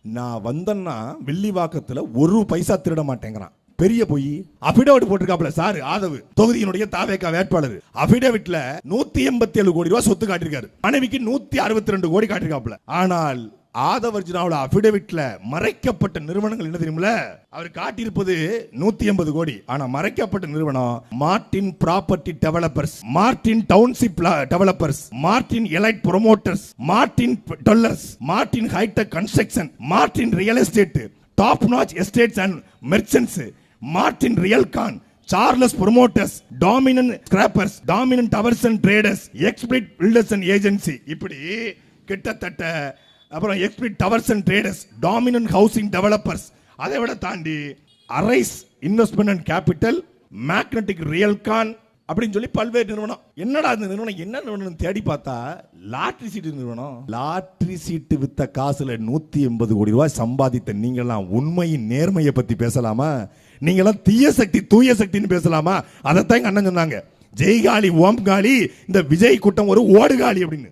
நான் வந்தேன்னா வில்லிவாக்கத்துல ஒரு பைசா திருட மாட்டேங்கிறான். பெரிய போய் அபிடேவிட் போட்டிருக்காப்ல சார் ஆதவ் தொகுதியினுடைய தாவேகா வேட்பாளர். அபிடேவிட்ல 187 கோடி ரூபாய் சொத்து காட்டியிருக்காரு. மனைவிக்கு 162 கோடி காட்டியிருக்காப்ல. ஆனால் ஆதவர்ஜுனாவோட அபிடேவிட்ல மறைக்கப்பட்ட நிறுவனங்கள் என்ன தெரியுமில? அவர் காட்டியிருப்பது 180 கோடி. ஆனா மறைக்கப்பட்ட நிறுவனம் Martin property developers, Martin township developers, Martin elite promoters, Martin dollars, Martin hitech construction, Martin real estate, top notch estates and merchants, Martin Realcon, Charles promoters, dominant scrapers, dominant towers and traders, explicit builders and agency. இப்படி கிட்டத்தட்ட அப்புறம் explicit towers and traders, dominant housing developers, அதை விட தாண்டி arise investment and capital, magnetic Realcon அப்படின்னு சொல்லி பல்வேறு நிறுவனம். என்னடா இந்த நிறுவனம் என்ன நிறுவனம் தேடி பார்த்தா லாட்டரி சீட்டு நிறுவனம். லாட்டரி சீட்டு வித்த காசுல 180 கோடி ரூபாய் சம்பாதித்த நீங்கெல்லாம் உண்மையின் நேர்மையை பத்தி பேசலாமா? நீங்கெல்லாம் தீய சக்தி தூய சக்தின்னு பேசலாமா? அதைத்தான் எங்க அண்ணன் சொன்னாங்க. ஜெய்காலி ஓம்காலி, இந்த விஜய் கூட்டம் ஒரு ஓடுகாலி அப்படின்னு.